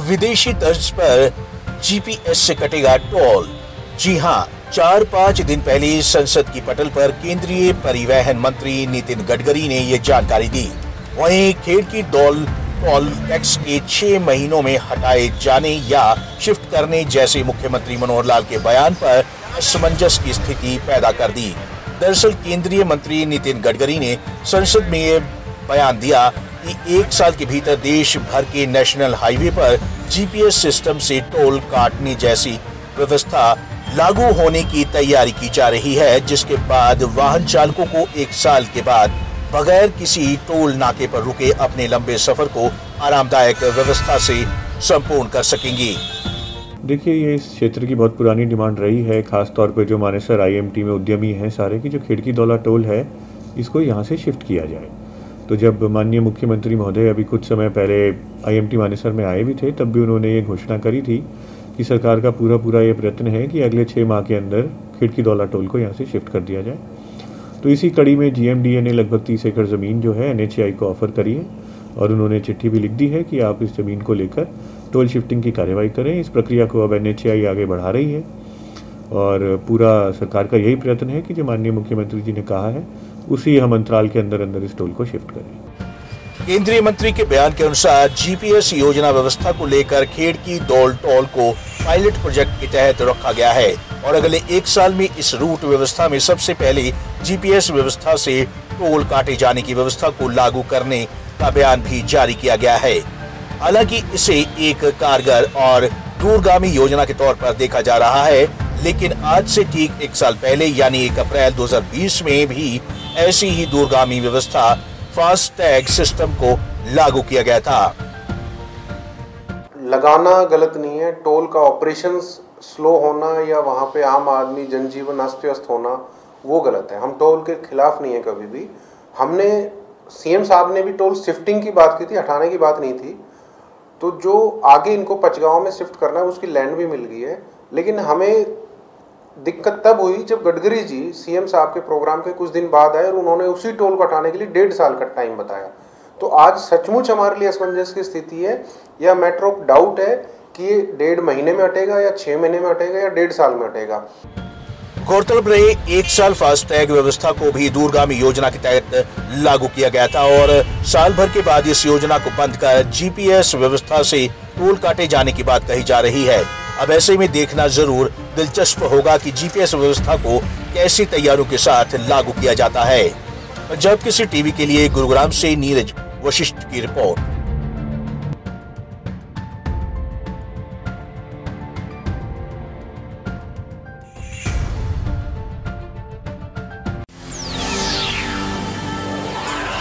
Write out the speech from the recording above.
विदेशी तर्ज पर जीपीएस से कटेगा टोल। जी हां, 4-5 दिन पहले संसद की पटल पर केंद्रीय परिवहन मंत्री नितिन गडकरी ने ये जानकारी दी। वहीं खेड़की टोल टैक्स के 6 महीनों में हटाए जाने या शिफ्ट करने जैसे मुख्यमंत्री मनोहर लाल के बयान पर असमंजस की स्थिति पैदा कर दी। दरअसल केंद्रीय मंत्री नितिन गडकरी ने संसद में ये बयान दिया कि 1 साल के भीतर देश भर के नेशनल हाईवे पर जीपीएस सिस्टम से टोल काटने जैसी व्यवस्था लागू होने की तैयारी की जा रही है, जिसके बाद वाहन चालकों को 1 साल के बाद बगैर किसी टोल नाके पर रुके अपने लंबे सफर को आरामदायक व्यवस्था से संपूर्ण कर सकेंगे। देखिए, ये इस क्षेत्र की बहुत पुरानी डिमांड रही है, खास तौर पे जो मानेसर आईएमटी में उद्यमी हैं सारे की, जो खिड़की दौला टोल है इसको यहाँ से शिफ्ट किया जाए। तो जब माननीय मुख्यमंत्री महोदय अभी कुछ समय पहले आईएमटी मानेसर में आए भी थे, तब भी उन्होंने ये घोषणा करी थी कि सरकार का पूरा ये प्रयत्न है कि अगले 6 माह के अंदर खिड़की दौला टोल को यहाँ से शिफ्ट कर दिया जाए। तो इसी कड़ी में जीएमडीए ने लगभग 30 एकड़ ज़मीन जो है एनएचएआई को ऑफर करी है और उन्होंने चिट्ठी भी लिख दी है कि आप इस ज़मीन को लेकर टोल शिफ्टिंग की कार्यवाही करें। इस प्रक्रिया को अब एनएचएआई आगे बढ़ा रही है और पूरा सरकार का यही प्रयत्न है कि जो माननीय मुख्यमंत्री जी ने कहा है उसी हम अंतराल के अंदर इस टोल को शिफ्ट करें। केंद्रीय मंत्री के बयान के अनुसार जीपीएस योजना व्यवस्था को लेकर खेड़की दौल टोल को पायलट प्रोजेक्ट के तहत रखा गया है और अगले 1 साल में इस रूट व्यवस्था में सबसे पहले जीपीएस व्यवस्था से टोल काटे जाने की व्यवस्था को लागू करने का बयान भी जारी किया गया है। हालांकि इसे एक कारगर और दूरगामी योजना के तौर पर देखा जा रहा है, लेकिन आज से ठीक 1 साल पहले यानी 1 अप्रैल 2020 में भी ऐसी ही दूरगामी व्यवस्था फास्टैग सिस्टम को लागू किया गया था। लगाना गलत नहीं है, टोल का ऑपरेशन स्लो होना या वहाँ पे आम आदमी जनजीवन अस्त व्यस्त होना वो गलत है। हम टोल के खिलाफ नहीं है कभी भी। हमने सीएम साहब ने भी टोल शिफ्टिंग की बात की थी, हटाने की बात नहीं थी। तो जो आगे इनको पचगांव में शिफ्ट करना है उसकी लैंड भी मिल गई है, लेकिन हमें दिक्कत तब हुई जब गडकरी जी सीएम साहब के प्रोग्राम के कुछ दिन बाद आए और उन्होंने उसी टोल को हटाने के लिए 1.5 साल का टाइम बताया। तो आज सचमुच हमारे लिए असमंजस की स्थिति है या मैटर ऑफ डाउट है कि ये 1.5 महीने में हटेगा या 6 महीने में हटेगा या 1.5 साल में हटेगा। गौरतलब रहे 1 साल फास्टैग व्यवस्था को भी दूरगामी योजना के तहत लागू किया गया था और साल भर के बाद इस योजना को बंद कर जीपीएस व्यवस्था से टोल काटे जाने की बात कही जा रही है। अब ऐसे में देखना जरूर दिलचस्प होगा कि जीपीएस व्यवस्था को कैसी तैयारियों के साथ लागू किया जाता है। पंजाब केसरी टीवी के लिए गुरुग्राम से नीरज वशिष्ठ की रिपोर्ट।